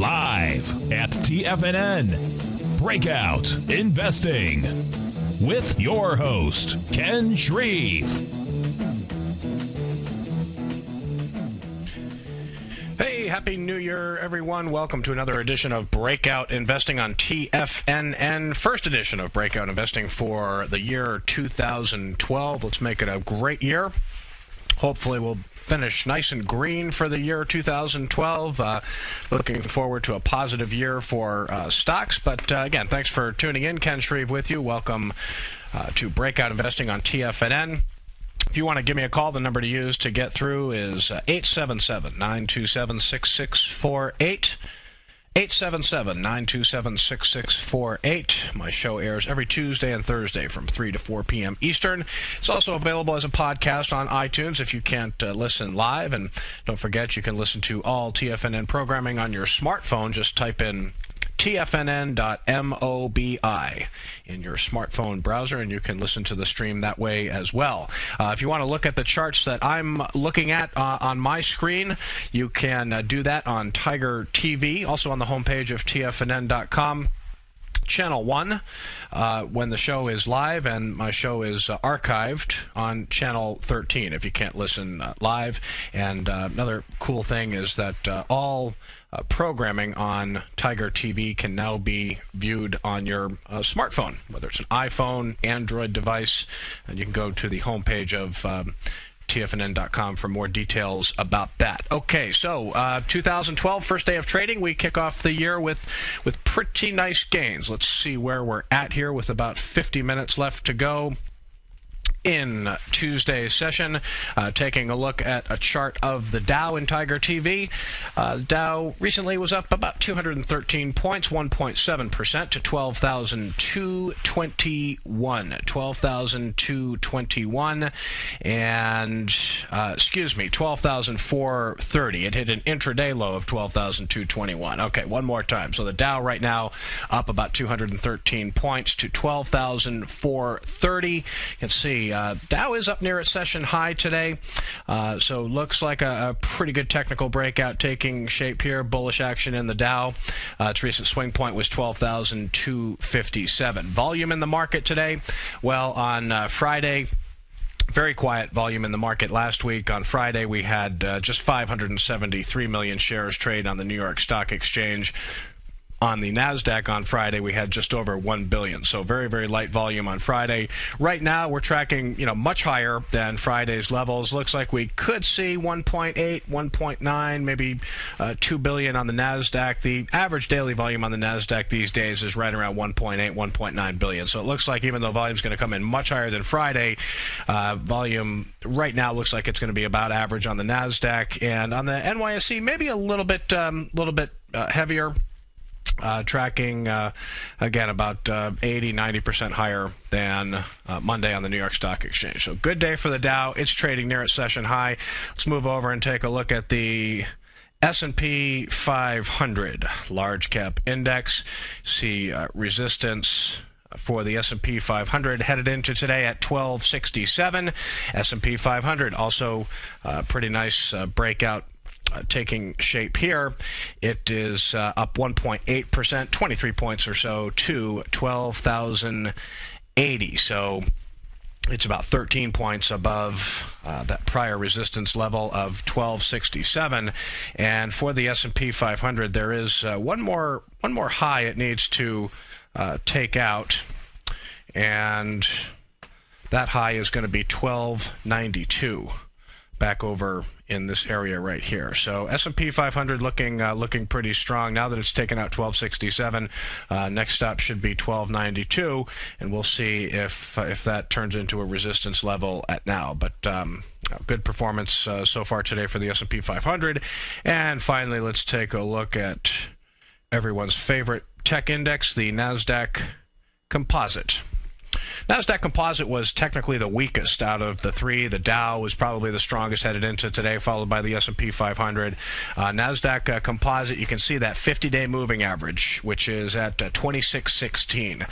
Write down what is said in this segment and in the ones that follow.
Live at TFNN, Breakout Investing, with your host, Ken Shreve. Hey, Happy New Year, everyone. Welcome to another edition of Breakout Investing on TFNN. First edition of Breakout Investing for the year 2012. Let's make it a great year. Hopefully we'll finish nice and green for the year 2012. Looking forward to a positive year for stocks. But again, thanks for tuning in. Ken Shreve with you. Welcome to Breakout Investing on TFNN. If you want to give me a call, the number to use to get through is 877-927-6648. 877-927-6648. My show airs every Tuesday and Thursday from 3 to 4 p.m. Eastern. It's also available as a podcast on iTunes if you can't listen live. And don't forget, you can listen to all TFNN programming on your smartphone. Just type in tfnn.mobi in your smartphone browser, and you can listen to the stream that way as well. If you want to look at the charts that I'm looking at on my screen, you can do that on Tiger TV, also on the homepage of tfnn.com. Channel 1 when the show is live, and my show is archived on Channel 13 if you can't listen live. And another cool thing is that all programming on Tiger TV can now be viewed on your smartphone, whether it's an iPhone, Android device, and you can go to the homepage of TFNN.com for more details about that. Okay, so 2012, first day of trading. We kick off the year with pretty nice gains. Let's see where we're at here with about 50 minutes left to go in Tuesday's session. Taking a look at a chart of the Dow in Tiger TV. Dow recently was up about 213 points, 1.7% to 12,221. 12,221 and, 12,430. It hit an intraday low of 12,221. Okay, one more time. So the Dow right now up about 213 points to 12,430. You can see Dow is up near its session high today, so looks like a pretty good technical breakout taking shape here. Bullish action in the Dow. Its recent swing point was 12,257. Volume in the market today, well, on Friday, very quiet volume in the market last week. On Friday, we had just 573 million shares trade on the New York Stock Exchange. On the NASDAQ on Friday, we had just over 1 billion. So very, very light volume on Friday. Right now, we're tracking, much higher than Friday's levels. Looks like we could see 1.8, 1.9, maybe 2 billion on the NASDAQ. The average daily volume on the NASDAQ these days is right around 1.8, 1.9 billion. So it looks like even though volume's going to come in much higher than Friday, volume right now looks like it's going to be about average on the NASDAQ. And on the NYSE, maybe a little bit heavier. Tracking, again, about 80-90% higher than Monday on the New York Stock Exchange. So good day for the Dow. It's trading near its session high. Let's move over and take a look at the S&P 500 large cap index. See resistance for the S&P 500 headed into today at 1267. S&P 500 also pretty nice breakout taking shape here. It is up 1.8%, 23 points or so, to 12,080. So it's about 13 points above that prior resistance level of 1267. And for the S&P 500, there is one more high it needs to take out, and that high is going to be 1292. Back over in this area right here. So S&P 500 looking pretty strong now that it's taken out 1267. Next stop should be 1292, and we'll see if that turns into a resistance level at now. But good performance so far today for the S&P 500. And finally, let's take a look at everyone's favorite tech index, the NASDAQ Composite. NASDAQ Composite was technically the weakest out of the three. The Dow was probably the strongest headed into today, followed by the S&P 500. NASDAQ Composite, you can see that 50-day moving average, which is at 2616.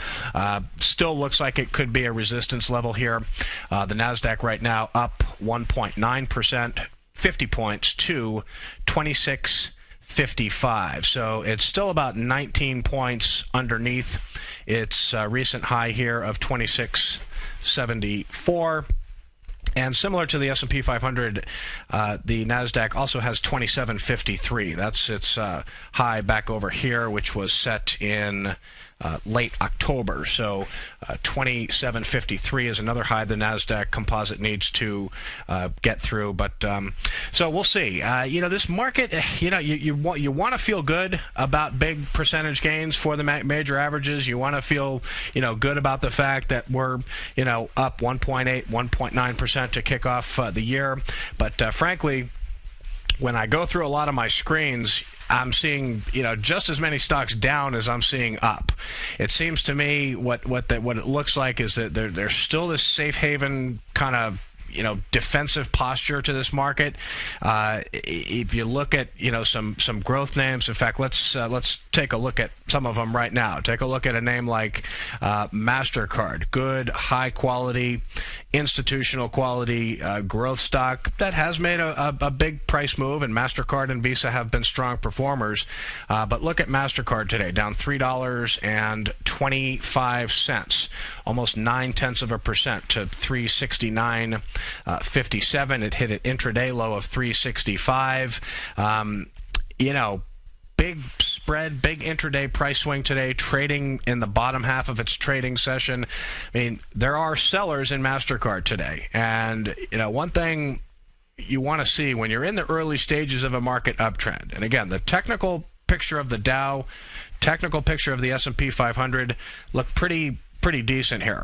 Still looks like it could be a resistance level here. The NASDAQ right now up 1.9%, 50 points to 26 55. So it's still about 19 points underneath its recent high here of 2674. And similar to the S&P 500, the NASDAQ also has 2753. That's its high back over here, which was set in late October. So 2753 is another high the NASDAQ composite needs to get through. But so we'll see. This market, you want to feel good about big percentage gains for the major averages. You want to feel, good about the fact that we're, up 1.8, 1.9% to kick off the year. But frankly, when I go through a lot of my screens, I'm seeing, just as many stocks down as I'm seeing up. It seems to me what it looks like is that there's still this safe haven kind of defensive posture to this market. If you look at some growth names, in fact, let's take a look at some of them right now. Take a look at a name like MasterCard, good, high quality, institutional quality growth stock that has made a big price move, and MasterCard and Visa have been strong performers. But look at MasterCard today, down $3.25, almost 0.9% to 369.57. It hit an intraday low of 365. Big spread, big intraday price swing today, trading in the bottom half of its trading session. I mean, there are sellers in MasterCard today. And, one thing you want to see when you're in the early stages of a market uptrend, and again, the technical picture of the Dow, technical picture of the S&P 500 look pretty decent here.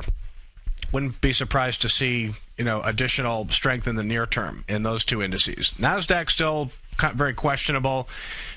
Wouldn't be surprised to see, additional strength in the near term in those two indices. NASDAQ still very questionable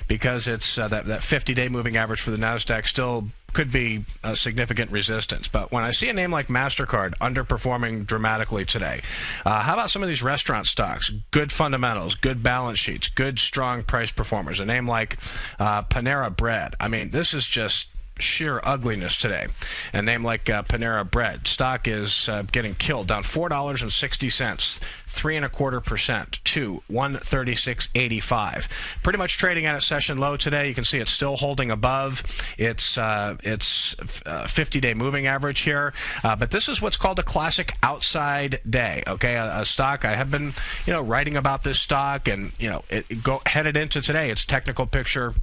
because it's that 50-day moving average for the NASDAQ still could be a significant resistance. But when I see a name like MasterCard underperforming dramatically today, how about some of these restaurant stocks? Good fundamentals, good balance sheets, good, strong price performers. A name like Panera Bread. I mean, this is just sheer ugliness today. A name like Panera Bread, stock is getting killed, down $4.60, 3.25% to 136.85. Pretty much trading at a session low today. You can see it's still holding above its 50-day moving average here. But this is what's called a classic outside day. Okay, a stock I have been writing about this stock, and headed into today. Its technical picture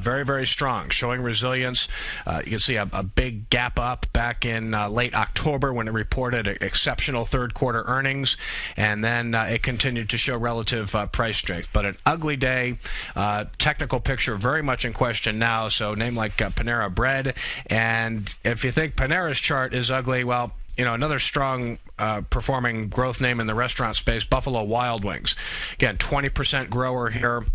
very, very strong, showing resilience. You can see a big gap up back in late October when it reported exceptional third quarter earnings, and then it continued to show relative price strength. But an ugly day, technical picture very much in question now. So name like Panera Bread, and if you think Panera's chart is ugly, well, another strong performing growth name in the restaurant space, Buffalo Wild Wings. Again, 20% grower here.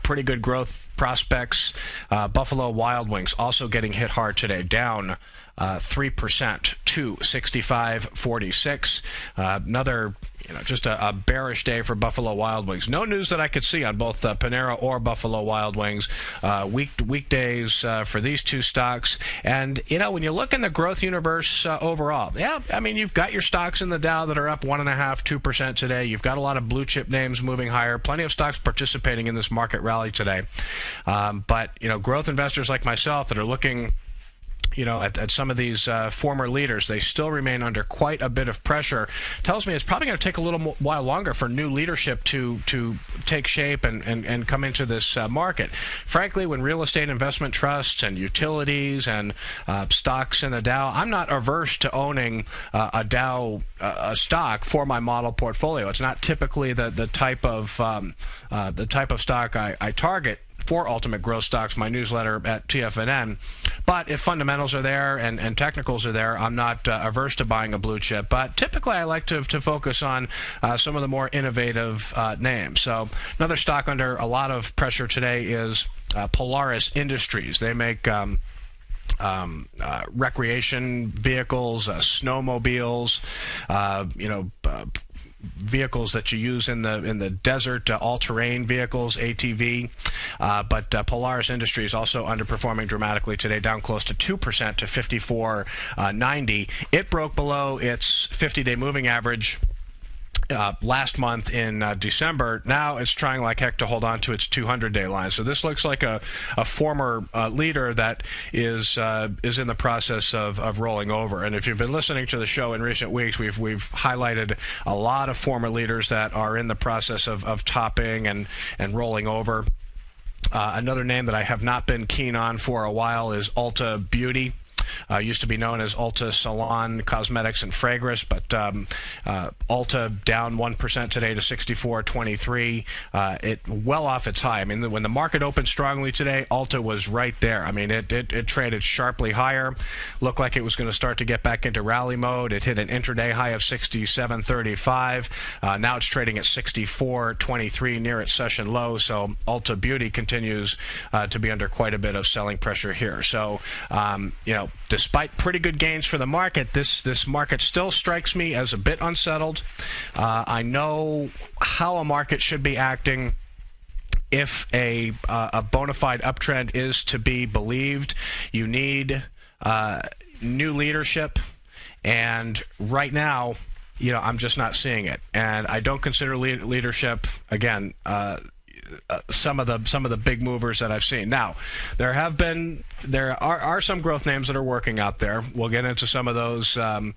Pretty good growth prospects. Buffalo Wild Wings also getting hit hard today, down 3% to 65.46. Another, just a bearish day for Buffalo Wild Wings. No news that I could see on both Panera or Buffalo Wild Wings. Weekdays for these two stocks. And, when you look in the growth universe overall, you've got your stocks in the Dow that are up 1.5%, 2% today. You've got a lot of blue chip names moving higher. Plenty of stocks participating in this market rally today. But, growth investors like myself that are looking at some of these former leaders, they still remain under quite a bit of pressure. Tells me it's probably going to take a little while longer for new leadership to take shape and come into this market. Frankly, when real estate investment trusts and utilities and stocks in the Dow, I'm not averse to owning a Dow stock for my model portfolio. It's not typically the type of stock I target for Ultimate Growth Stocks, my newsletter at TFNN. But if fundamentals are there and technicals are there, I'm not averse to buying a blue chip. But typically I like to focus on some of the more innovative names. So another stock under a lot of pressure today is Polaris Industries. They make recreation vehicles, snowmobiles, vehicles that you use in the desert, all-terrain vehicles, ATV. But Polaris Industries also underperforming dramatically today, down close to 2% to 54.90. It broke below its 50-day moving average last month in December. Now it's trying like heck to hold on to its 200-day line. So this looks like a former leader that is in the process of rolling over. And if you've been listening to the show in recent weeks, we've highlighted a lot of former leaders that are in the process of topping and rolling over. Another name that I have not been keen on for a while is Ulta Beauty. Used to be known as Ulta Salon Cosmetics and Fragrance, but Ulta down 1% today to 64.23. It well off its high. I mean, when the market opened strongly today, Ulta was right there. I mean, it traded sharply higher. Looked like it was going to start to get back into rally mode. It hit an intraday high of 67.35. Now it's trading at 64.23, near its session low. So Ulta Beauty continues to be under quite a bit of selling pressure here. So, despite pretty good gains for the market, this market still strikes me as a bit unsettled. I know how a market should be acting if a bona fide uptrend is to be believed. You need new leadership, and right now, I'm just not seeing it. And I don't consider leadership, again, some of the big movers that I've seen. Now, there are some growth names that are working out there. We'll get into some of those in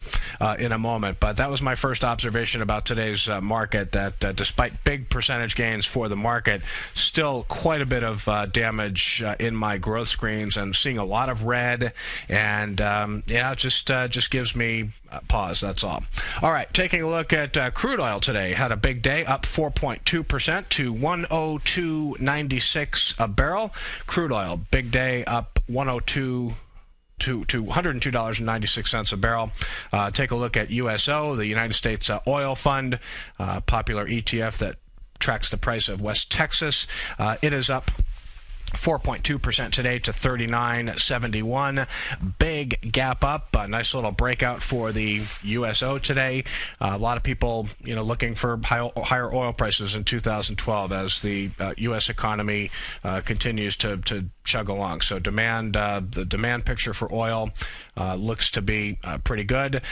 a moment. But that was my first observation about today's market, that despite big percentage gains for the market, still quite a bit of damage in my growth screens, and seeing a lot of red. And it just gives me pause. That's all. All right, taking a look at crude oil today. Had a big day, up 4.2% to 102.96 a barrel. Crude oil, big day, up 102 to $102.96 a barrel. Take a look at USO, the United States Oil Fund, popular ETF that tracks the price of West Texas. It is up 4.2% today to 39.71. Big gap up. A nice little breakout for the USO today. A lot of people, looking for higher oil prices in 2012 as the U.S. economy continues to chug along. So the demand picture for oil looks to be pretty good.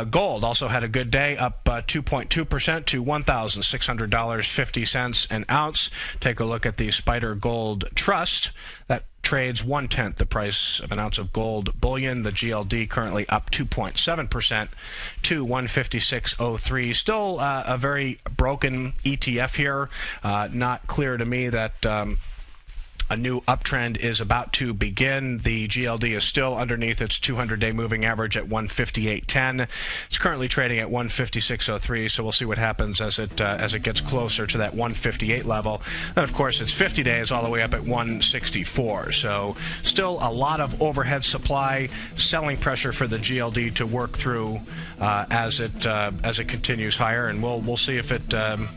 Gold also had a good day, up 2.2% to $1,600.50 an ounce. Take a look at the Spider Gold Trust. That trades 1/10 the price of an ounce of gold bullion. The GLD currently up 2.7% to 156.03. Still a very broken ETF here. Not clear to me that a new uptrend is about to begin. The GLD is still underneath its 200-day moving average at 158.10. It's currently trading at 156.03, so we'll see what happens as it gets closer to that 158 level. And of course, it's 50 days all the way up at 164. So still a lot of overhead supply, selling pressure for the GLD to work through as it continues higher, and we'll see if it can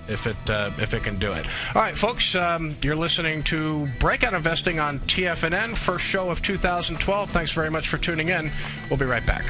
do it. All right, folks, you're listening to Breakout Investing on TFNN, first show of 2012. Thanks very much for tuning in. We'll be right back.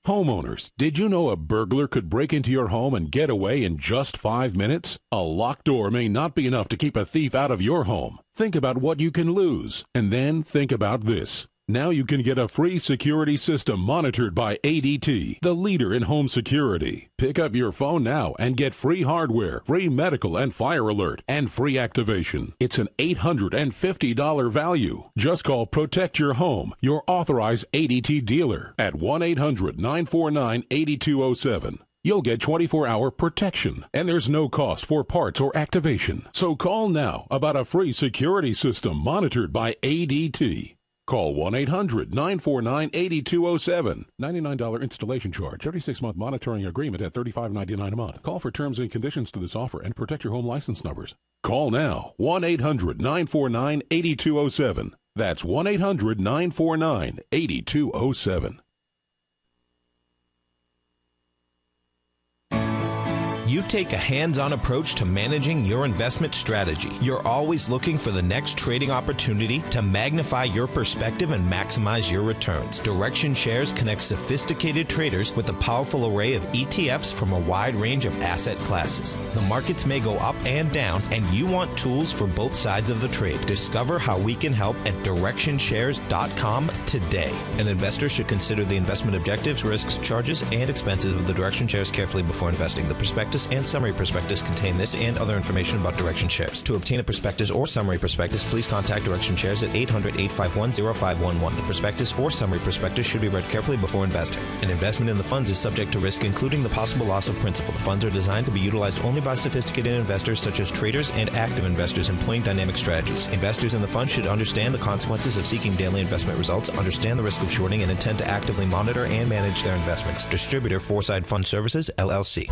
Homeowners, did you know a burglar could break into your home and get away in just 5 minutes? A locked door may not be enough to keep a thief out of your home. Think about what you can lose, and then think about this. Now you can get a free security system monitored by ADT, the leader in home security. Pick up your phone now and get free hardware, free medical and fire alert, and free activation. It's an $850 value. Just call Protect Your Home, your authorized ADT dealer, at 1-800-949-8207. You'll get 24-hour protection, and there's no cost for parts or activation. So call now about a free security system monitored by ADT. Call 1-800-949-8207. $99 installation charge. 36-month monitoring agreement at $35.99 a month. Call for terms and conditions to this offer and protect your home license numbers. Call now. 1-800-949-8207. That's 1-800-949-8207. You take a hands-on approach to managing your investment strategy. You're always looking for the next trading opportunity to magnify your perspective and maximize your returns. Direction Shares connects sophisticated traders with a powerful array of ETFs from a wide range of asset classes. The markets may go up and down, and you want tools for both sides of the trade. Discover how we can help at DirectionShares.com today. An investor should consider the investment objectives, risks, charges, and expenses of the Direction Shares carefully before investing. The prospectus and summary prospectus contain this and other information about Direction Shares. To obtain a prospectus or summary prospectus, please contact Direction Shares at 800-851-0511. The prospectus or summary prospectus should be read carefully before investing. An investment in the funds is subject to risk, including the possible loss of principal. The funds are designed to be utilized only by sophisticated investors such as traders and active investors employing dynamic strategies. Investors in the fund should understand the consequences of seeking daily investment results, understand the risk of shorting, and intend to actively monitor and manage their investments. Distributor Foreside Fund Services, LLC.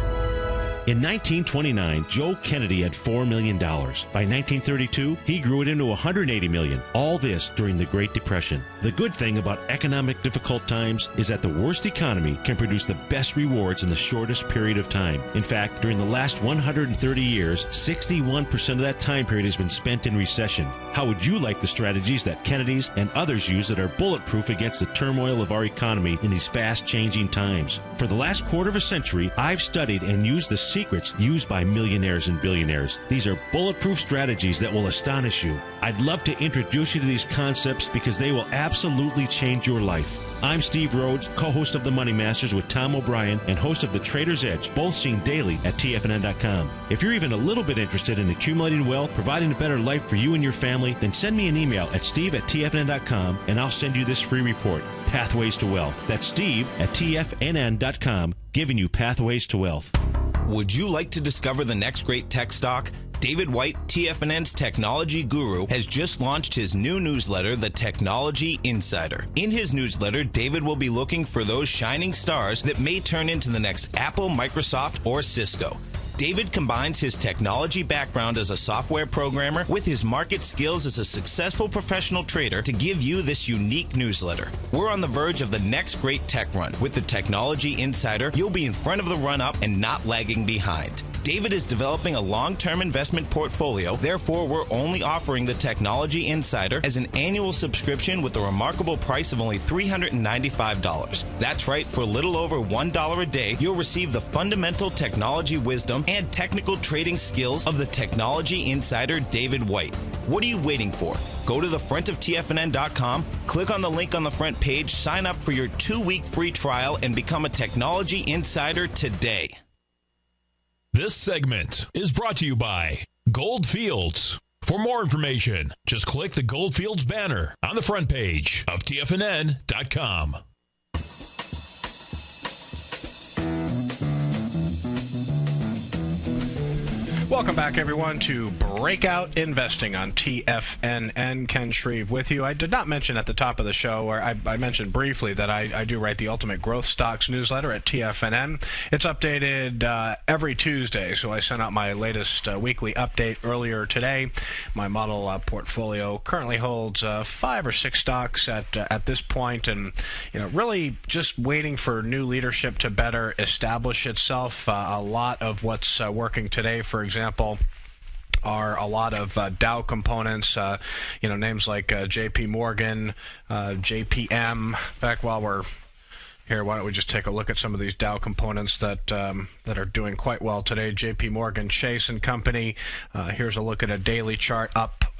In 1929, Joe Kennedy had $4 million. By 1932, he grew it into $180 million. All this during the Great Depression. The good thing about economic difficult times is that the worst economy can produce the best rewards in the shortest period of time. In fact, during the last 130 years, 61% of that time period has been spent in recession. How would you like the strategies that Kennedys and others use that are bulletproof against the turmoil of our economy in these fast-changing times? For the last quarter of a century, I've studied and used the secrets used by millionaires and billionaires. These are bulletproof strategies that will astonish you. I'd love to introduce you to these concepts because they will absolutely change your life. I'm Steve Rhodes, co-host of The Money Masters with Tom O'Brien and host of The Trader's Edge, both seen daily at TFNN.com. If you're even a little bit interested in accumulating wealth, providing a better life for you and your family, then send me an email at steve@tfnn.com and I'll send you this free report, Pathways to Wealth. That's steve@tfnn.com, giving you Pathways to Wealth. Would you like to discover the next great tech stock? David White, TFNN's technology guru, has just launched his new newsletter, The Technology Insider. In his newsletter, David will be looking for those shining stars that may turn into the next Apple, Microsoft, or Cisco. David combines his technology background as a software programmer with his market skills as a successful professional trader to give you this unique newsletter. We're on the verge of the next great tech run. With the Technology Insider, you'll be in front of the run-up and not lagging behind. David is developing a long-term investment portfolio. Therefore, we're only offering the Technology Insider as an annual subscription with a remarkable price of only $395. That's right, for a little over $1 a day, you'll receive the fundamental technology wisdom and technical trading skills of the Technology Insider, David White. What are you waiting for? Go to the front of TFNN.com, click on the link on the front page, sign up for your 2-week free trial, and become a Technology Insider today. This segment is brought to you by Goldfields. For more information, just click the Goldfields banner on the front page of TFNN.com. Welcome back, everyone, to Breakout Investing on TFNN. Ken Shreve with you. I did not mention at the top of the show, or I mentioned briefly, that I do write the Ultimate Growth Stocks newsletter at TFNN. It's updated every Tuesday, so I sent out my latest weekly update earlier today. My model portfolio currently holds 5 or 6 stocks at this point, and really just waiting for new leadership to better establish itself. A lot of what's working today, for example, are a lot of Dow components, names like JP Morgan, JPM. In fact, while we're here, why don't we just take a look at some of these Dow components that are doing quite well today. JP Morgan Chase and Company. Here's a look at a daily chart,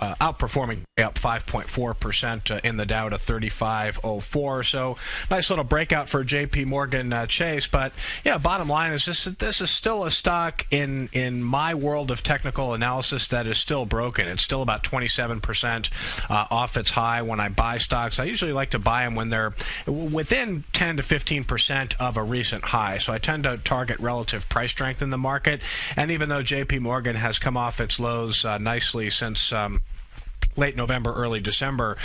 outperforming, up 5.4% in the Dow to 3504. So nice little breakout for JP Morgan Chase. But bottom line is this is still a stock in my world of technical analysis that is still broken. It's still about 27% off its high. When I buy stocks, I usually like to buy them when they're within 10 to 15% of a recent high. So I tend to target relative price strength in the market. And even though JP Morgan has come off its lows nicely since late November, early December.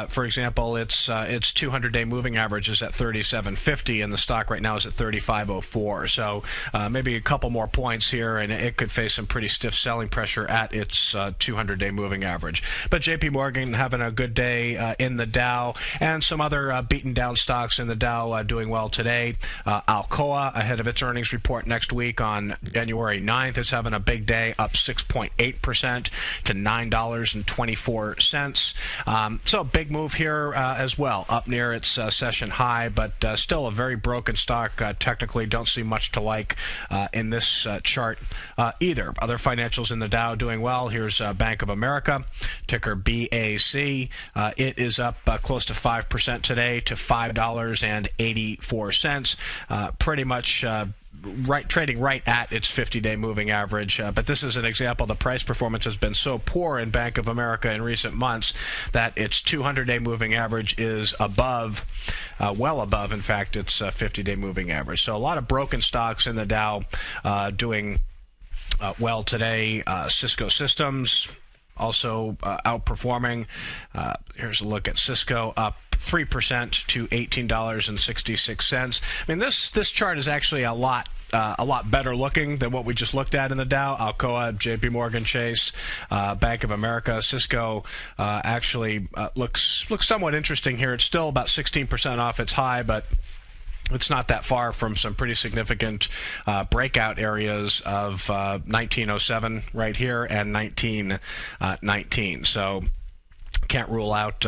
For example, its 200-day moving average is at 37.50, and the stock right now is at 35.04. So maybe a couple more points here, and it could face some pretty stiff selling pressure at its 200-day moving average. But J.P. Morgan having a good day in the Dow, and some other beaten down stocks in the Dow doing well today. Alcoa, ahead of its earnings report next week on January 9th, is having a big day, up 6.8% to $9.24. So big move here as well, up near its session high, but still a very broken stock. Technically, don't see much to like in this chart either. Other financials in the Dow doing well. Here's Bank of America, ticker BAC. It is up close to 5% today to $5.84. Pretty much trading right at its 50-day moving average. But this is an example. The price performance has been so poor in Bank of America in recent months that its 200-day moving average is above, well above, in fact, its 50-day moving average. So a lot of broken stocks in the Dow doing well today. Cisco Systems also outperforming. Here's a look at Cisco, up 3% to $18.66. I mean, this chart is actually a lot better looking than what we just looked at in the Dow. Alcoa, J.P. Morgan Chase, Bank of America, Cisco actually looks somewhat interesting here. It's still about 16% off its high, but it's not that far from some pretty significant breakout areas of 1907 right here and 1919. So can't rule out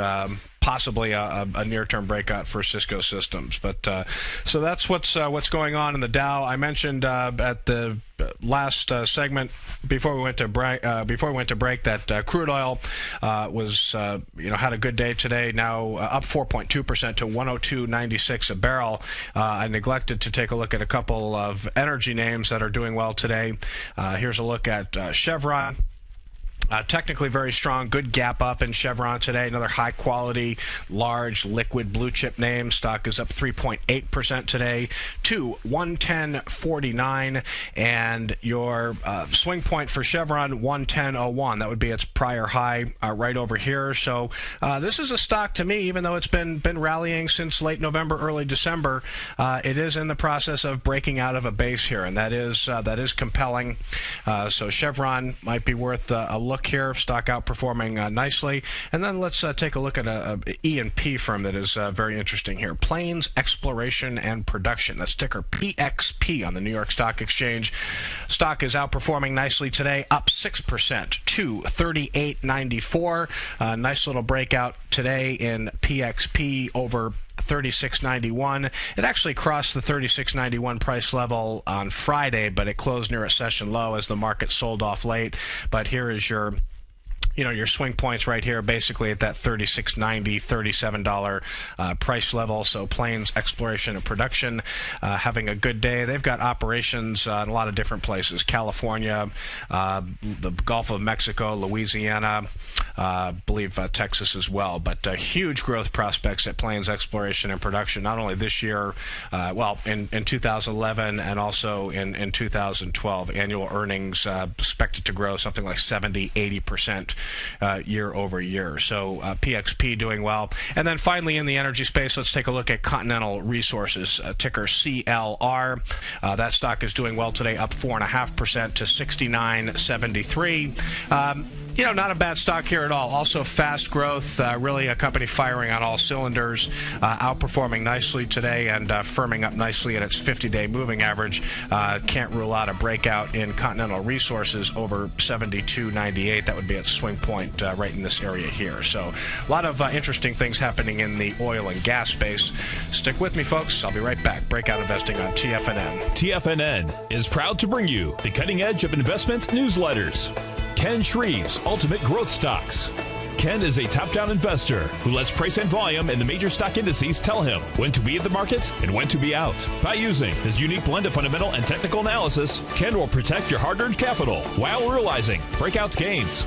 possibly a near-term breakout for Cisco Systems. But so that's what's going on in the Dow. I mentioned at the last segment before we went to break that crude oil was had a good day today. Now up 4.2% to 102.96 a barrel. I neglected to take a look at a couple of energy names that are doing well today. Here's a look at Chevron. Technically very strong, good gap up in Chevron today. Another high-quality, large, liquid blue-chip name. Stock is up 3.8% today to 110.49, and your swing point for Chevron 110.01. That would be its prior high right over here. So this is a stock to me, even though it's been rallying since late November, early December. It is in the process of breaking out of a base here, and that is compelling. So Chevron might be worth a look here. Stock outperforming nicely. And then let's take a look at a E&P firm that is very interesting here. Plains Exploration and Production. That's ticker PXP on the New York Stock Exchange. Stock is outperforming nicely today, up 6% to $38.94. Nice little breakout today in PXP over 36.91. It actually crossed the 36.91 price level on Friday, but it closed near a session low as the market sold off late. But here is your swing points right here, basically at that $36.90, $37 price level. So Plains Exploration and Production having a good day. They've got operations in a lot of different places: California, the Gulf of Mexico, Louisiana, I believe Texas as well. But huge growth prospects at Plains Exploration and Production, not only this year, in 2011 and also in 2012. Annual earnings expected to grow something like 70-80%. Year over year. So PXP doing well. And then finally in the energy space, let's take a look at Continental Resources, ticker CLR. That stock is doing well today, up 4.5% to $69.73. Not a bad stock here at all. Also fast growth, really a company firing on all cylinders, outperforming nicely today and firming up nicely at its 50-day moving average. Can't rule out a breakout in Continental Resources over 72.98. That would be its swing point right in this area here. So a lot of interesting things happening in the oil and gas space. Stick with me, folks. I'll be right back. Breakout Investing on TFNN. TFNN is proud to bring you the cutting edge of investment newsletters. Ken Shreve's Ultimate Growth Stocks. Ken is a top-down investor who lets price and volume in the major stock indices tell him when to be in the market and when to be out. By using his unique blend of fundamental and technical analysis, Ken will protect your hard-earned capital while realizing breakout gains.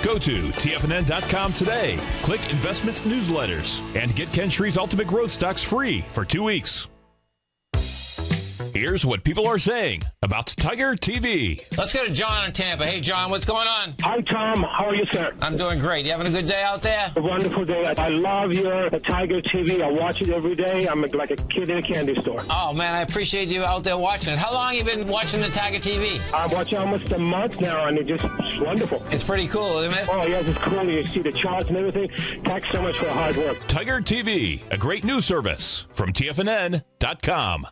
Go to TFNN.com today, click Investment Newsletters, and get Ken Shreve's Ultimate Growth Stocks free for 2 weeks. Here's what people are saying about Tiger TV. Let's go to John in Tampa. Hey, John, what's going on? Hi, Tom. How are you, sir? I'm doing great. You having a good day out there? A wonderful day. I love your Tiger TV. I watch it every day. I'm like a kid in a candy store. Oh, man, I appreciate you out there watching it. How long have you been watching the Tiger TV? I'm watching almost a month now, and it's wonderful. It's pretty cool, isn't it? Oh, yes, it's cool. You see the charts and everything. Thanks so much for the hard work. Tiger TV, a great news service from TFNN.com.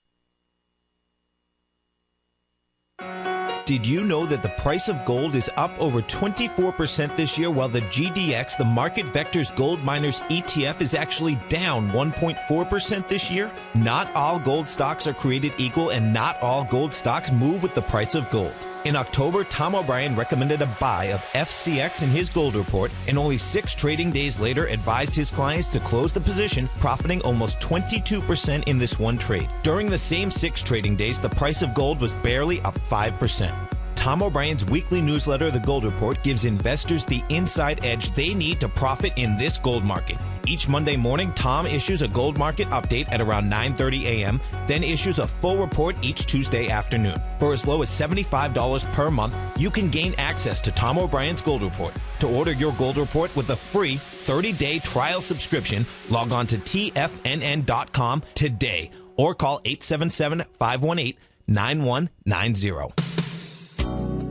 Did you know that the price of gold is up over 24% this year, while the GDX, the Market Vectors Gold Miners ETF, is actually down 1.4% this year? Not all gold stocks are created equal, and not all gold stocks move with the price of gold. In October, Tom O'Brien recommended a buy of FCX in his gold report, and only 6 trading days later advised his clients to close the position, profiting almost 22% in this one trade. During the same 6 trading days, the price of gold was barely up 5%. Tom O'Brien's weekly newsletter, The Gold Report, gives investors the inside edge they need to profit in this gold market. Each Monday morning, Tom issues a gold market update at around 9:30 a.m., then issues a full report each Tuesday afternoon. For as low as $75 per month, you can gain access to Tom O'Brien's Gold Report. To order your gold report with a free 30-day trial subscription, log on to TFNN.com today or call 877-518-9190.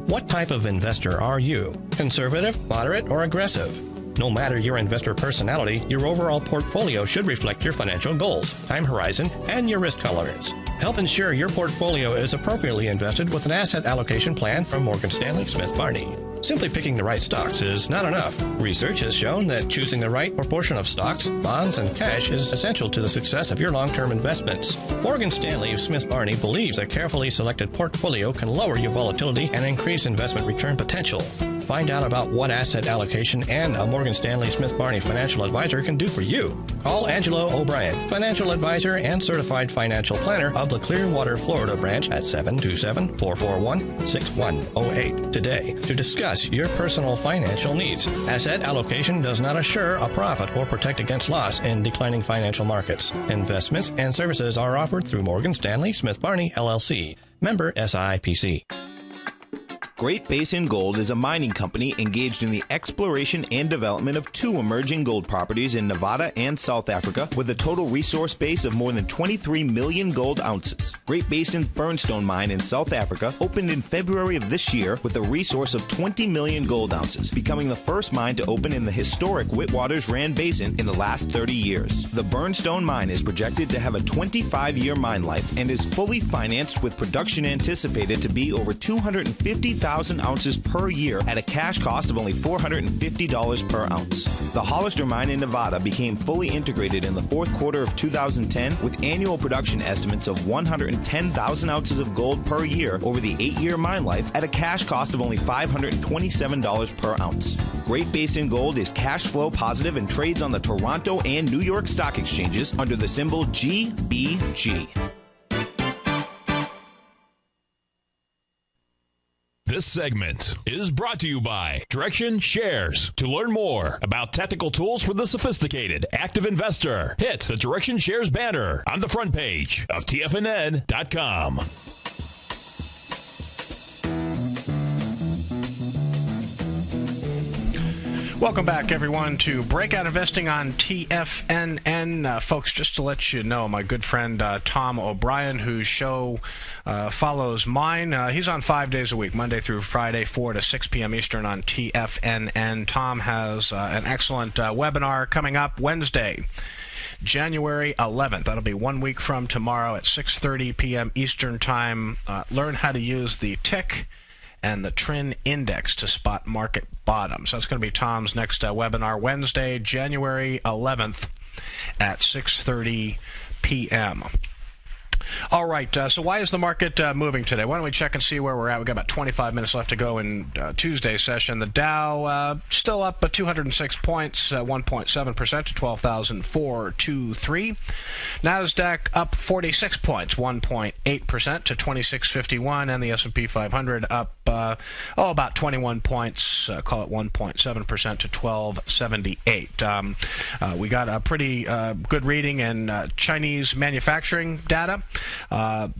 What type of investor are you? Conservative, moderate, or aggressive? No matter your investor personality, your overall portfolio should reflect your financial goals, time horizon, and your risk tolerance. Help ensure your portfolio is appropriately invested with an asset allocation plan from Morgan Stanley Smith Barney. Simply picking the right stocks is not enough. Research has shown that choosing the right proportion of stocks, bonds, and cash is essential to the success of your long-term investments. Morgan Stanley Smith Barney believes a carefully selected portfolio can lower your volatility and increase investment return potential. Find out about what asset allocation and a Morgan Stanley Smith Barney financial advisor can do for you. Call Angelo O'Brien, financial advisor and certified financial planner of the Clearwater, Florida branch at 727-441-6108 today to discuss your personal financial needs. Asset allocation does not assure a profit or protect against loss in declining financial markets. Investments and services are offered through Morgan Stanley Smith Barney, LLC. Member SIPC. Great Basin Gold is a mining company engaged in the exploration and development of 2 emerging gold properties in Nevada and South Africa with a total resource base of more than 23 million gold ounces. Great Basin's Burnstone mine in South Africa opened in February of this year with a resource of 20 million gold ounces, becoming the first mine to open in the historic Witwatersrand Rand Basin in the last 30 years. The Burnstone mine is projected to have a 25-year mine life and is fully financed, with production anticipated to be over 250,000 ounces per year at a cash cost of only $450 per ounce. The Hollister mine in Nevada became fully integrated in the 4th quarter of 2010 with annual production estimates of 110,000 ounces of gold per year over the 8-year mine life at a cash cost of only $527 per ounce. Great Basin Gold is cash flow positive and trades on the Toronto and New York stock exchanges under the symbol GBG. This segment is brought to you by Direction Shares. To learn more about tactical tools for the sophisticated active investor, hit the Direction Shares banner on the front page of TFNN.com. Welcome back, everyone, to Breakout Investing on TFNN. Folks, just to let you know, my good friend Tom O'Brien, whose show follows mine, he's on 5 days a week, Monday through Friday, 4 to 6 p.m. Eastern on TFNN. Tom has an excellent webinar coming up Wednesday, January 11th. That'll be 1 week from tomorrow at 6:30 p.m. Eastern Time. Learn how to use the tick and the Trin Index to spot market bottoms. That's going to be Tom's next webinar, Wednesday, January 11th at 6:30 p.m. All right, so why is the market moving today? Why don't we check and see where we're at? We've got about 25 minutes left to go in Tuesday's session. The Dow still up 206 points, 1.7% to 12,423. NASDAQ up 46 points, 1.8% 8% to 2651, and the S&P 500 up about 21 points, call it 1.7% to 1278. We got a pretty good reading in Chinese manufacturing data,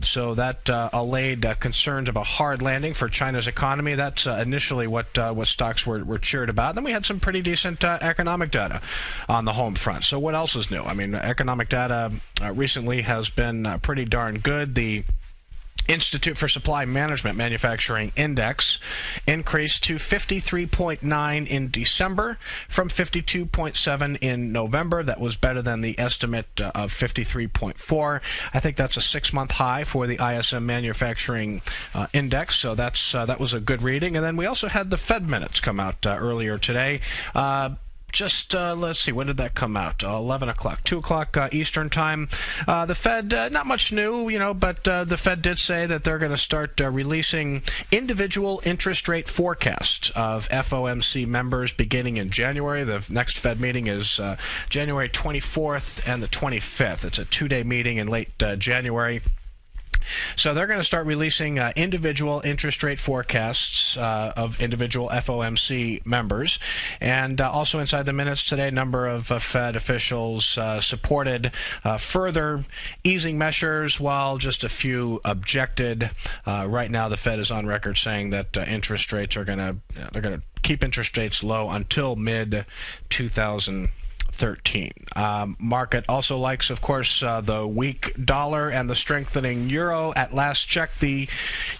so that allayed concerns of a hard landing for China's economy. That's initially what stocks were cheered about. Then we had some pretty decent economic data on the home front. So what else is new? I mean, economic data recently has been pretty darn good. The Institute for Supply Management Manufacturing Index increased to 53.9 in December from 52.7 in November. That was better than the estimate of 53.4. I think that's a 6-month high for the ISM Manufacturing Index, so that was a good reading. And then we also had the Fed minutes come out earlier today. Let's see, when did that come out? 11 o'clock, 2 o'clock Eastern time. The Fed, not much new, but the Fed did say that they're going to start releasing individual interest rate forecasts of FOMC members beginning in January. The next Fed meeting is January 24th and the 25th. It's a 2-day meeting in late January. So they're going to start releasing individual interest rate forecasts of individual FOMC members. And also inside the minutes today, a number of Fed officials supported further easing measures, while just a few objected. Right now, the Fed is on record saying that interest rates are going to keep interest rates low until mid-2013. Market also likes, of course, the weak dollar and the strengthening euro. At last check, the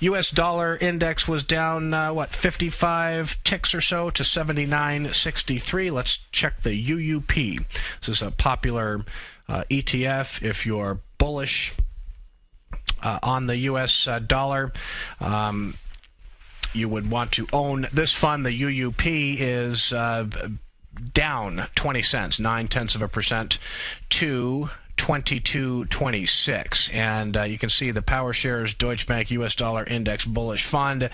U.S. dollar index was down, 55 ticks or so to 79.63. Let's check the UUP. This is a popular ETF if you're bullish on the U.S. dollar. You would want to own this fund. The UUP is down 20 cents, 0.9% to 22.26, and you can see the PowerShares Deutsche Bank U.S. Dollar Index Bullish Fund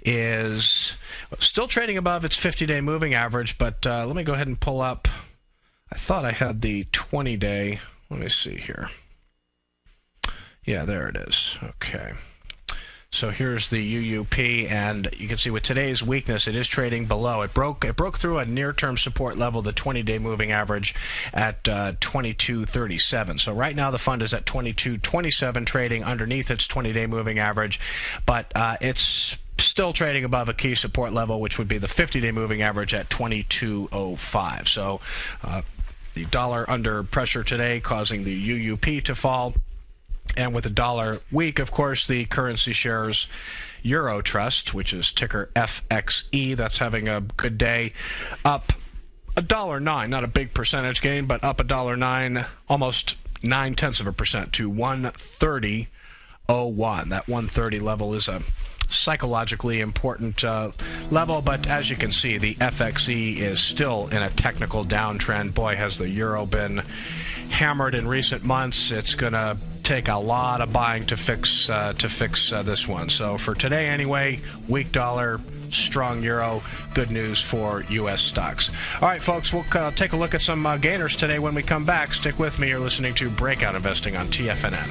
is still trading above its 50-day moving average. But let me go ahead and pull up. I thought I had the 20-day. Let me see here. Yeah, there it is. Okay. So here's the UUP, and you can see with today's weakness, it is trading below. It broke through a near-term support level, the 20-day moving average, at 22.37. So right now the fund is at 22.27, trading underneath its 20-day moving average, but it's still trading above a key support level, which would be the 50-day moving average at 22.05. So the dollar under pressure today, causing the UUP to fall. And with the dollar weak, of course, the currency shares Euro Trust, which is ticker FXE, that's having a good day, up $1.09, not a big percentage gain, but up $1.09, almost 0.9% to 130.01. That 130 level is a psychologically important level, but as you can see, the FXE is still in a technical downtrend. Boy, has the euro been hammered in recent months. It's going to take a lot of buying to fix this one. So for today anyway, weak dollar, strong euro, good news for U.S. stocks. All right, folks, we'll take a look at some gainers today when we come back. Stick with me. You're listening to Breakout Investing on TFNN.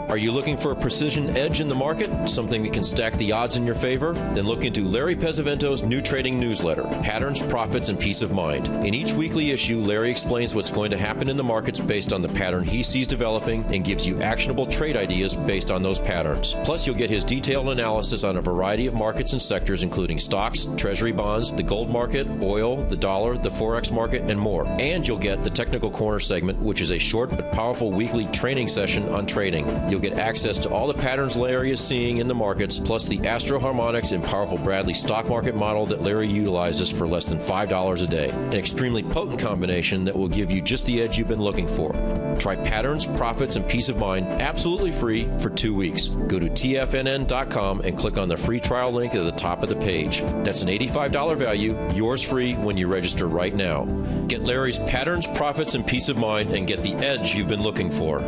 Are you looking for a precision edge in the market? Something that can stack the odds in your favor? Then look into Larry Pesavento's new trading newsletter, Patterns, Profits, and Peace of Mind. In each weekly issue, Larry explains what's going to happen in the markets based on the pattern he sees developing and gives you actionable trade ideas based on those patterns. Plus, you'll get his detailed analysis on a variety of markets and sectors, including stocks, treasury bonds, the gold market, oil, the dollar, the forex market, and more. And you'll get the Technical Corner segment, which is a short but powerful weekly training session on trading. You'll get access to all the patterns Larry is seeing in the markets, plus the Astro Harmonics and powerful Bradley stock market model that Larry utilizes for less than $5 a day. An extremely potent combination that will give you just the edge you've been looking for. Try Patterns, Profits, and Peace of Mind absolutely free for 2 weeks. Go to TFNN.com and click on the free trial link at the top of the page. That's an $85 value, yours free when you register right now. Get Larry's Patterns, Profits, and Peace of Mind and get the edge you've been looking for.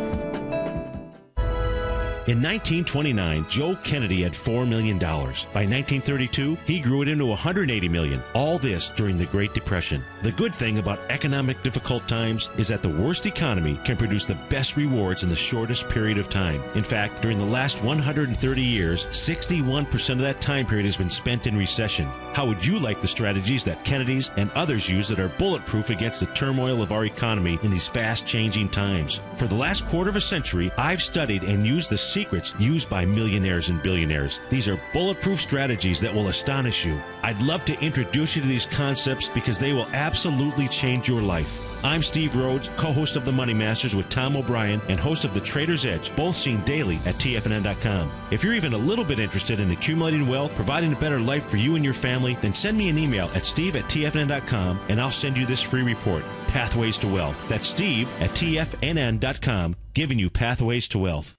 In 1929, Joe Kennedy had $4 million. By 1932, he grew it into $180 million. All this during the Great Depression. The good thing about economic difficult times is that the worst economy can produce the best rewards in the shortest period of time. In fact, during the last 130 years, 61% of that time period has been spent in recession. How would you like the strategies that Kennedy's and others use that are bulletproof against the turmoil of our economy in these fast-changing times? For the last quarter of a century, I've studied and used the secrets used by millionaires and billionaires. These are bulletproof strategies that will astonish you. I'd love to introduce you to these concepts because they will absolutely change your life. I'm Steve Rhodes, co-host of The Money Masters with Tom O'Brien and host of The Trader's Edge, both seen daily at TFNN.com. If you're even a little bit interested in accumulating wealth, providing a better life for you and your family, then send me an email at steve@tfnn.com and I'll send you this free report, Pathways to Wealth. That's steve@tfnn.com, giving you Pathways to Wealth.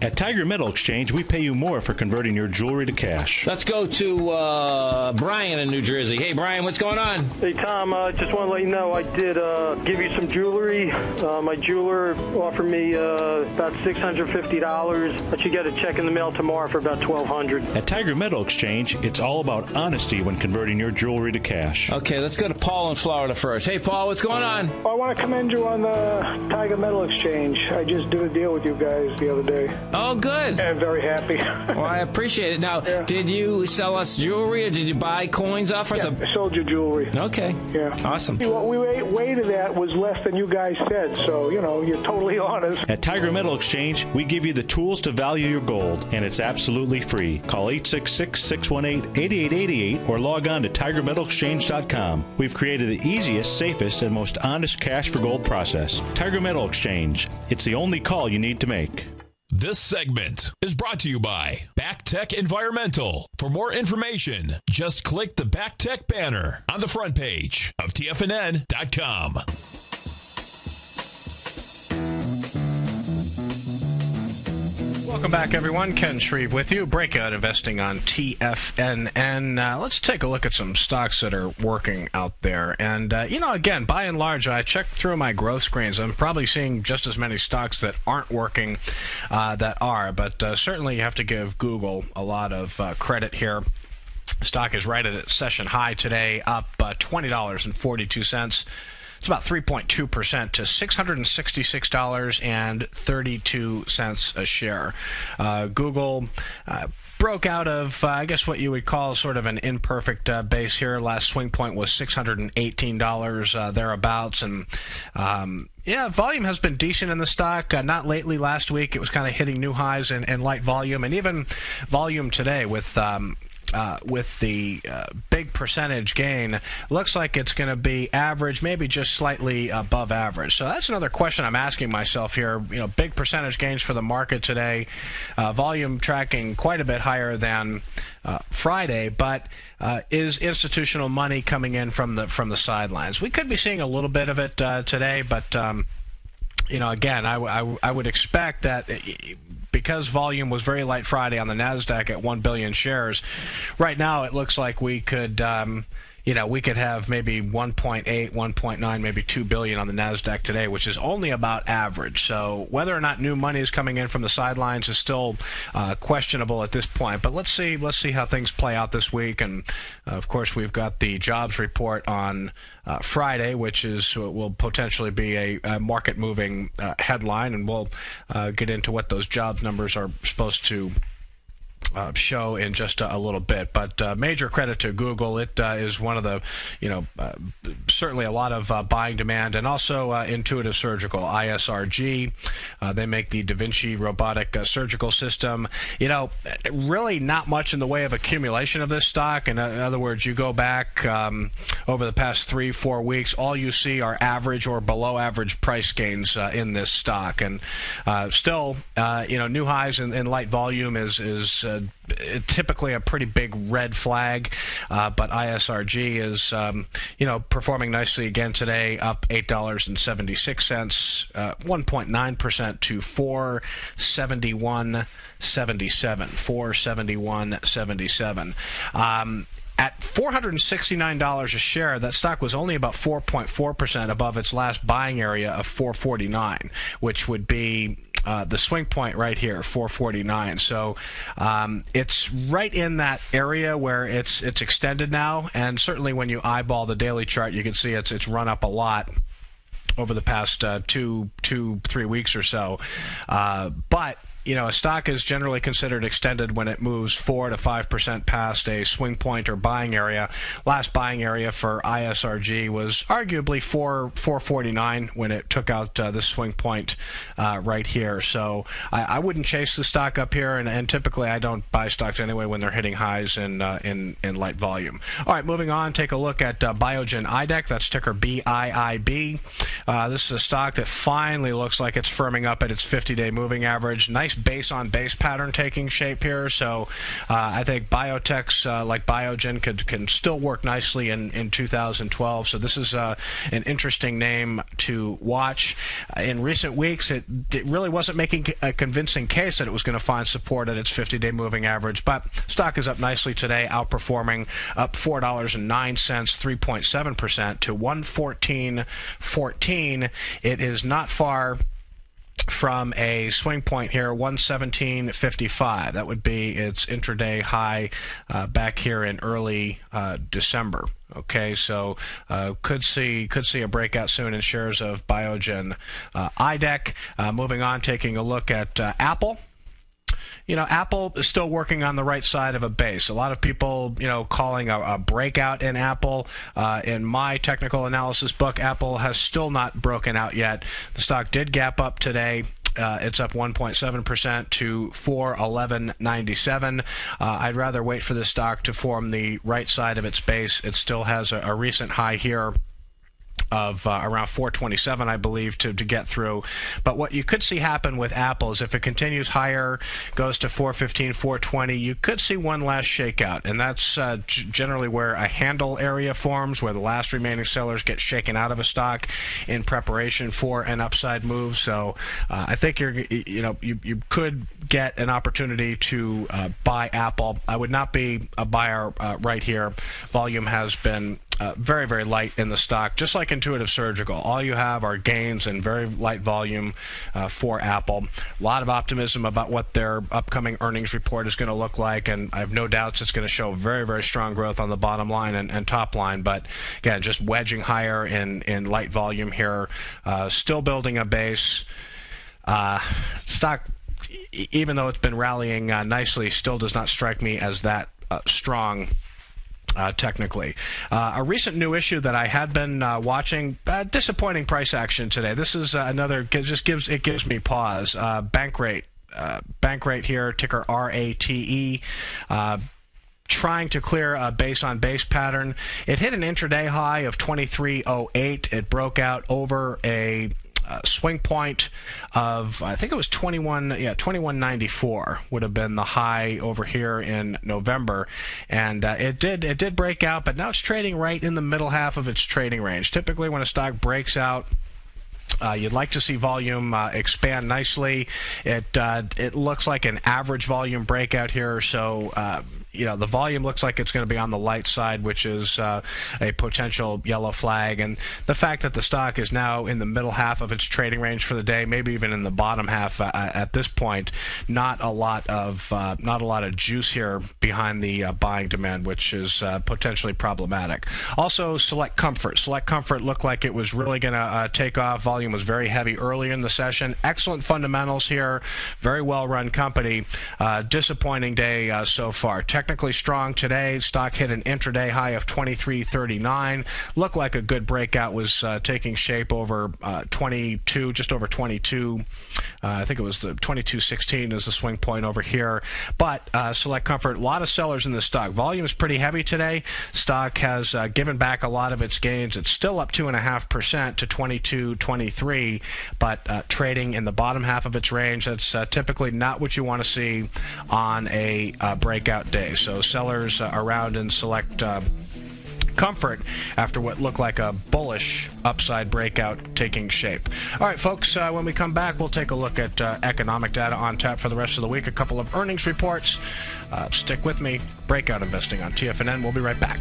At Tiger Metal Exchange, we pay you more for converting your jewelry to cash. Let's go to Brian in New Jersey. Hey, Brian, what's going on? Hey, Tom, just want to let you know I did give you some jewelry. My jeweler offered me about $650, but you get a check in the mail tomorrow for about $1,200. At Tiger Metal Exchange, it's all about honesty when converting your jewelry to cash. Okay, let's go to Paul in Florida first. Hey, Paul, what's going on? I want to commend you on the Tiger Metal Exchange. I just did a deal with you guys the other day. Oh, good. I'm very happy. Well, I appreciate it. Now, Did you sell us jewelry or did you buy coins off us? Yeah, I sold you jewelry. Okay. Yeah. Awesome. What we weighted at was less than you guys said, so, you're totally honest. At Tiger Metal Exchange, we give you the tools to value your gold, and it's absolutely free. Call 866-618-8888 or log on to TigerMetalExchange.com. We've created the easiest, safest, and most honest cash for gold process. Tiger Metal Exchange. It's the only call you need to make. This segment is brought to you by BackTech Environmental. For more information, just click the BackTech banner on the front page of TFNN.com. Welcome back, everyone. Ken Shreve with you. Breakout Investing on TFNN. Let's take a look at some stocks that are working out there. And, again, by and large, I checked through my growth screens. I'm probably seeing just as many stocks that aren't working that are. But certainly you have to give Google a lot of credit here. Stock is right at its session high today, up $20.42. It's about 3.2% to $666.32 a share. Google broke out of, I guess, what you would call sort of an imperfect base here. Last swing point was $618 thereabouts, and volume has been decent in the stock. Not lately. Last week it was kind of hitting new highs in light volume, and even volume today with the big percentage gain, looks like it's going to be average, maybe just slightly above average. So that's another question I'm asking myself here. Big percentage gains for the market today, volume tracking quite a bit higher than Friday, but is institutional money coming in from the sidelines? We could be seeing a little bit of it today, but again, I would expect that because volume was very light Friday on the NASDAQ at 1 billion shares, right now it looks like we could we could have maybe 1.8, 1.9, maybe 2 billion on the NASDAQ today, which is only about average. So whether or not new money is coming in from the sidelines is still questionable at this point. But let's see how things play out this week. And of course, we've got the jobs report on Friday, which will potentially be a market-moving headline, and we'll get into what those jobs numbers are supposed to show in just a little bit. But major credit to Google. It is one of the, certainly a lot of buying demand, and also Intuitive Surgical, ISRG. They make the Da Vinci robotic surgical system. Really not much in the way of accumulation of this stock. In other words, you go back over the past 3-4 weeks, all you see are average or below average price gains in this stock. And still, new highs in light volume is typically a pretty big red flag, but ISRG is performing nicely again today, up $8.76, 1.9% to $471.77. $471.77. At $469 a share, that stock was only about 4.4% above its last buying area of $449, which would be the swing point right here, 449. So it's right in that area where it's extended now, and certainly when you eyeball the daily chart, you can see it's run up a lot over the past 2-3 weeks or so. But a stock is generally considered extended when it moves 4 to 5% past a swing point or buying area. Last buying area for ISRG was arguably 449 when it took out this swing point right here. So I wouldn't chase the stock up here, and typically I don't buy stocks anyway when they're hitting highs in light volume. All right, moving on, take a look at Biogen IDEC. That's ticker BIIB. This is a stock that finally looks like it's firming up at its 50-day moving average. Nice base on base pattern taking shape here, so I think biotechs like Biogen can still work nicely in 2012. So this is an interesting name to watch. In recent weeks, it really wasn't making a convincing case that it was going to find support at its 50-day moving average, but stock is up nicely today, outperforming, up $4.09, 3.7% to 114.14. It is not far from a swing point here, 117.55. That would be its intraday high back here in early December. Okay, so could see a breakout soon in shares of Biogen IDEC. Moving on, taking a look at Apple. Apple is still working on the right side of a base. A lot of people, calling a breakout in Apple. In my technical analysis book, Apple has still not broken out yet. The stock did gap up today. It's up 1.7% to 411.97. I'd rather wait for the stock to form the right side of its base. It still has a recent high here of around 427, I believe, to get through. But what you could see happen with Apple is if it continues higher, goes to 415, 420, you could see one last shakeout. And that's generally where a handle area forms, where the last remaining sellers get shaken out of a stock in preparation for an upside move. So I think you could get an opportunity to buy Apple. I would not be a buyer right here. Volume has been very, very light in the stock, just like Intuitive Surgical. All you have are gains and very light volume for Apple. A lot of optimism about what their upcoming earnings report is going to look like, and I have no doubts it's going to show very, very strong growth on the bottom line and top line. But again, just wedging higher in light volume here, still building a base. Stock, even though it's been rallying nicely, still does not strike me as that strong technically. A recent new issue that I had been watching, disappointing price action today. This is another, gives me pause. Bank rate here, ticker RATE. Trying to clear a base-on-base pattern. It hit an intraday high of 23.08. It broke out over a swing point of, I think it was 21.94 would have been the high over here in November, and it did break out, but now it's trading right in the middle half of its trading range. Typically, when a stock breaks out, you'd like to see volume expand nicely. It looks like an average volume breakout here, so the volume looks like it's going to be on the light side, which is a potential yellow flag. And the fact that the stock is now in the middle half of its trading range for the day, maybe even in the bottom half at this point, not a lot of juice here behind the buying demand, which is potentially problematic. Also, Select Comfort. Select Comfort looked like it was really going to take off. Volume was very heavy early in the session. Excellent fundamentals here. Very well-run company. Disappointing day so far. Technically strong today. Stock hit an intraday high of 23.39. Looked like a good breakout was taking shape over 22, just over 22. I think it was the 22.16 is the swing point over here. But Select Comfort, a lot of sellers in the stock. Volume is pretty heavy today. Stock has given back a lot of its gains. It's still up 2.5% to 22.23, but trading in the bottom half of its range. That's typically not what you want to see on a breakout day. So sellers around in Select Comfort after what looked like a bullish upside breakout taking shape. All right, folks, when we come back, we'll take a look at economic data on tap for the rest of the week, a couple of earnings reports. Stick with me. Breakout Investing on TFNN. We'll be right back.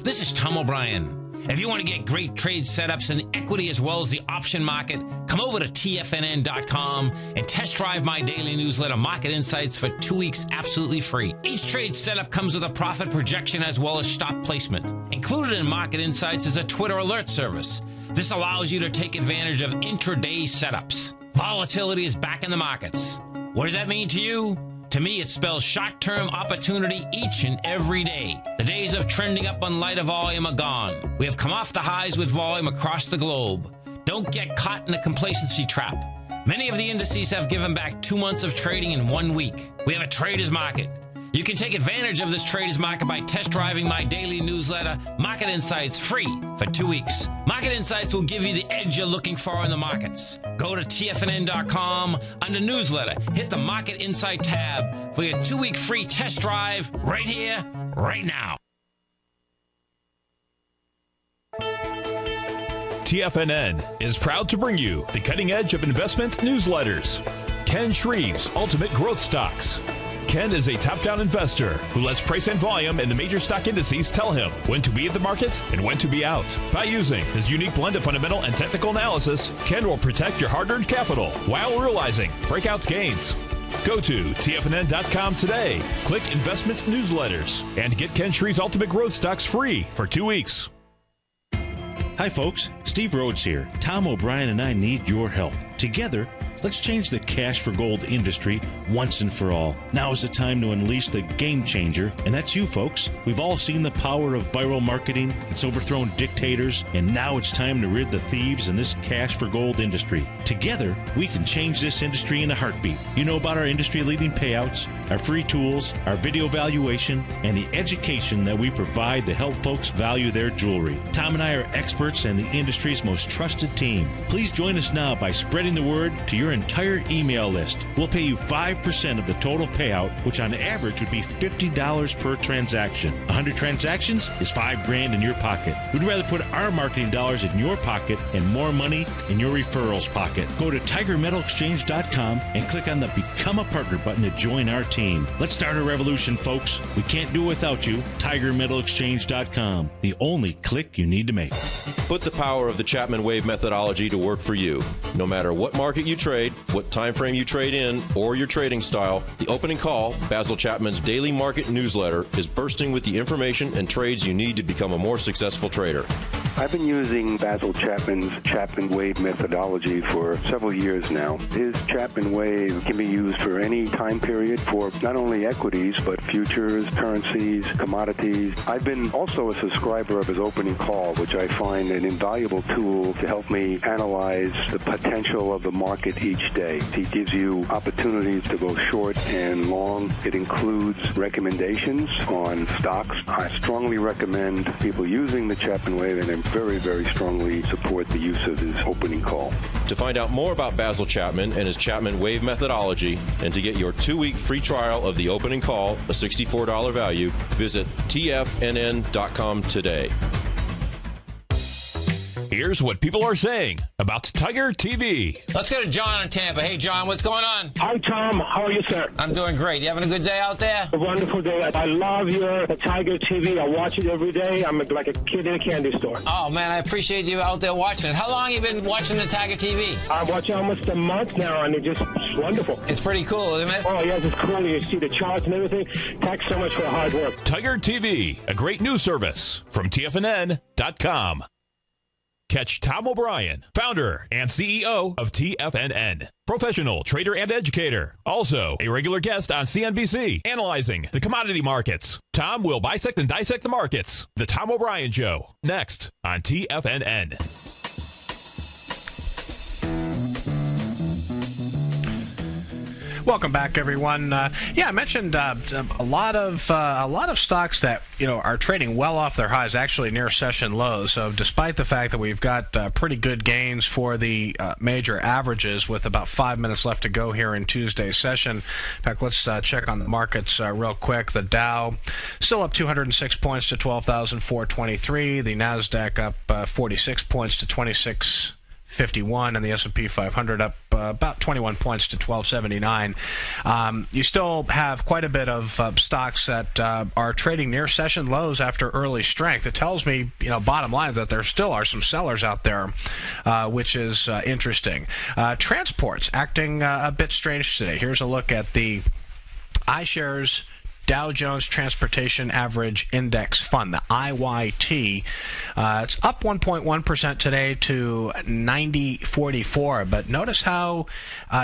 This is Tom O'Brien. If you want to get great trade setups in equity as well as the option market, come over to TFNN.com and test drive my daily newsletter, Market Insights, for 2 weeks absolutely free. Each trade setup comes with a profit projection as well as stop placement. Included in Market Insights is a Twitter alert service. This allows you to take advantage of intraday setups. Volatility is back in the markets. What does that mean to you? To me, it spells short-term opportunity each and every day. The days of trending up on lighter volume are gone. We have come off the highs with volume across the globe. Don't get caught in a complacency trap. Many of the indices have given back 2 months of trading in 1 week. We have a trader's market. You can take advantage of this trader's market by test driving my daily newsletter, Market Insights, free for 2 weeks. Market Insights will give you the edge you're looking for in the markets. Go to TFNN.com, under newsletter, hit the Market Insight tab for your 2-week free test drive right here, right now. TFNN is proud to bring you the cutting edge of investment newsletters. Ken Shreve's Ultimate Growth Stocks. Ken is a top-down investor who lets price and volume in the major stock indices tell him when to be in the market and when to be out. By using his unique blend of fundamental and technical analysis, Ken will protect your hard-earned capital while realizing breakout gains. Go to TFNN.com today, click Investment Newsletters, and get Ken Shreve's Ultimate Growth Stocks free for 2 weeks. Hi, folks. Steve Rhodes here. Tom O'Brien and I need your help. Together, let's change the cash for gold industry once and for all. Now is the time to unleash the game changer, and that's you, folks. We've all seen the power of viral marketing. It's overthrown dictators, and now it's time to rid the thieves in this cash for gold industry. Together, we can change this industry in a heartbeat. You know about our industry-leading payouts, our free tools, our video valuation, and the education that we provide to help folks value their jewelry. Tom and I are experts and the industry's most trusted team. Please join us now by spreading the word to your entire email list. We'll pay you 5% of the total payout, which on average would be $50 per transaction. 100 transactions is $5,000 in your pocket. We'd rather put our marketing dollars in your pocket and more money in your referrals pocket. Go to TigerMetalExchange.com and click on the Become a Partner button to join our team. Let's start a revolution, folks. We can't do it without you. TigerMetalExchange.com, the only click you need to make. Put the power of the Chapman Wave methodology to work for you. No matter what market you trade, what time frame you trade in, or your trading style, the Opening Call, Basil Chapman's daily market newsletter, is bursting with the information and trades you need to become a more successful trader. I've been using Basil Chapman's Chapman Wave methodology for several years now. His Chapman Wave can be used for any time period for not only equities, but futures, currencies, commodities. I've been also a subscriber of his Opening Call, which I find an invaluable tool to help me analyze the potential of the market each day. He gives you opportunities to go short and long. It includes recommendations on stocks. I strongly recommend people using the Chapman Wave, and I very, very strongly support the use of his Opening Call. To find out more about Basil Chapman and his Chapman Wave methodology, and to get your 2-week free trial of the Opening Call, a $64 value, visit TFNN.com today. Here's what people are saying about Tiger TV. Let's go to John in Tampa. Hey, John, what's going on? Hi, Tom. How are you, sir? I'm doing great. You having a good day out there? A wonderful day. I love your Tiger TV. I watch it every day. I'm like a kid in a candy store. Oh, man, I appreciate you out there watching it. How long have you been watching the Tiger TV? I'm watching almost a month now, and it's wonderful. It's pretty cool, isn't it? Oh, yes, it's cool. You see the charts and everything. Thanks so much for the hard work. Tiger TV, a great news service from TFNN.com. Catch Tom O'Brien, founder and CEO of TFNN, professional trader and educator. Also, a regular guest on CNBC, analyzing the commodity markets. Tom will bisect and dissect the markets. The Tom O'Brien Show, next on TFNN. Welcome back, everyone. I mentioned a lot of stocks that are trading well off their highs, actually near session lows. So, despite the fact that we've got pretty good gains for the major averages, with about 5 minutes left to go here in Tuesday's session. In fact, let's check on the markets real quick. The Dow still up 206 points to 12,423. The Nasdaq up 46 points to 26. 51, and the S&P 500 up about 21 points to 1279. You still have quite a bit of stocks that are trading near session lows after early strength. It tells me, bottom line is that there still are some sellers out there, which is interesting. Transports acting a bit strange today. Here's a look at the iShares Dow Jones Transportation Average Index Fund, the IYT. It's up 1.1% today to 90.44, but notice how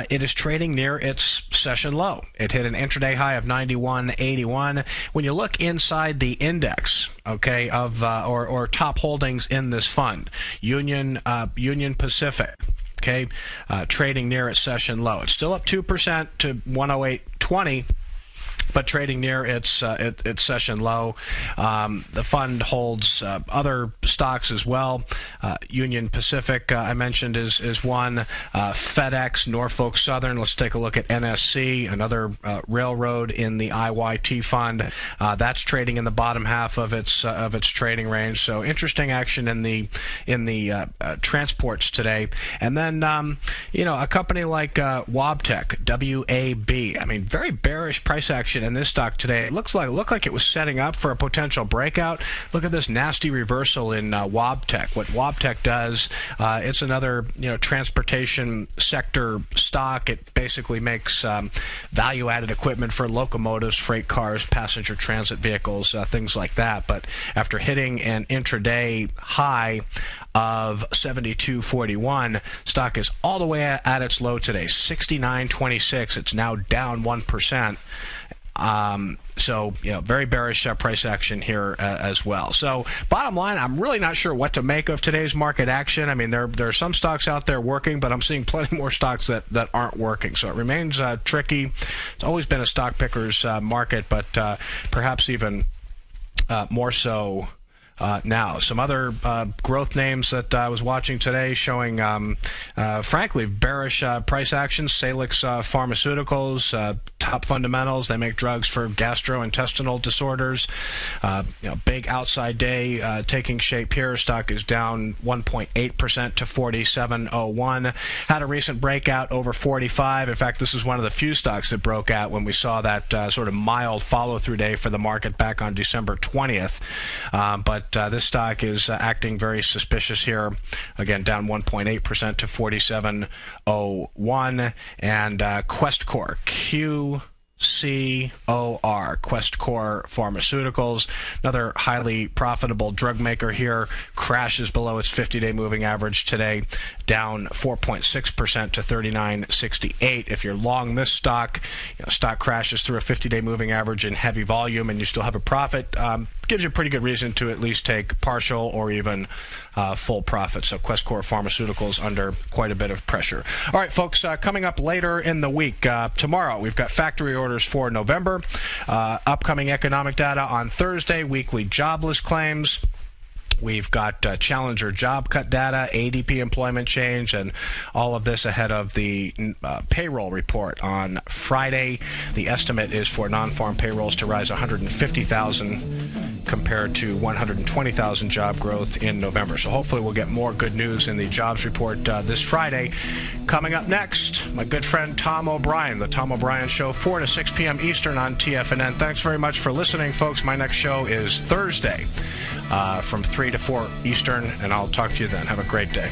it is trading near its session low. It hit an intraday high of 91.81. When you look inside the index, okay, of or top holdings in this fund, Union Pacific, okay, trading near its session low. It's still up 2% to 108.20. but trading near its session low. The fund holds other stocks as well. Union Pacific, I mentioned, is one. FedEx, Norfolk Southern. Let's take a look at NSC, another railroad in the IYT fund. That's trading in the bottom half of its trading range. So interesting action in the transports today. And then a company like Wabtec, WAB. I mean, very bearish price action in this stock today. It looked like it was setting up for a potential breakout. Look at this nasty reversal in Wabtec. What Wabtec does, it's another transportation sector stock. It basically makes value-added equipment for locomotives, freight cars, passenger transit vehicles, things like that. But after hitting an intraday high of 72.41, stock is all the way at its low today, 69.26. It's now down 1%. So, very bearish price action here as well. So, bottom line, I'm really not sure what to make of today's market action. I mean, there are some stocks out there working, but I'm seeing plenty more stocks that aren't working. So, it remains tricky. It's always been a stock picker's market, but perhaps even more so now. Some other growth names that I was watching today showing, frankly, bearish price actions. Salix Pharmaceuticals, top fundamentals. They make drugs for gastrointestinal disorders. Big outside day taking shape here. Stock is down 1.8% to 47.01. Had a recent breakout over 45. In fact, this is one of the few stocks that broke out when we saw that sort of mild follow-through day for the market back on December 20th. But this stock is acting very suspicious here. Again, down 1.8% to 47.01. And Questcor, Questcor Pharmaceuticals, another highly profitable drug maker here, crashes below its 50-day moving average today, down 4.6% to 39.68. If you're long this stock, stock crashes through a 50-day moving average in heavy volume and you still have a profit, gives you a pretty good reason to at least take partial or even full profit. So Questcor Pharmaceuticals under quite a bit of pressure. All right, folks, coming up later in the week, tomorrow we've got factory orders for November, upcoming economic data on Thursday, weekly jobless claims. We've got Challenger job cut data, ADP employment change, and all of this ahead of the payroll report on Friday. The estimate is for non-farm payrolls to rise 150,000 compared to 120,000 job growth in November. So hopefully we'll get more good news in the jobs report this Friday. Coming up next, my good friend Tom O'Brien, The Tom O'Brien Show, 4 to 6 p.m. Eastern on TFNN. Thanks very much for listening, folks. My next show is Thursday from 3 to 4 Eastern, and I'll talk to you then. Have a great day.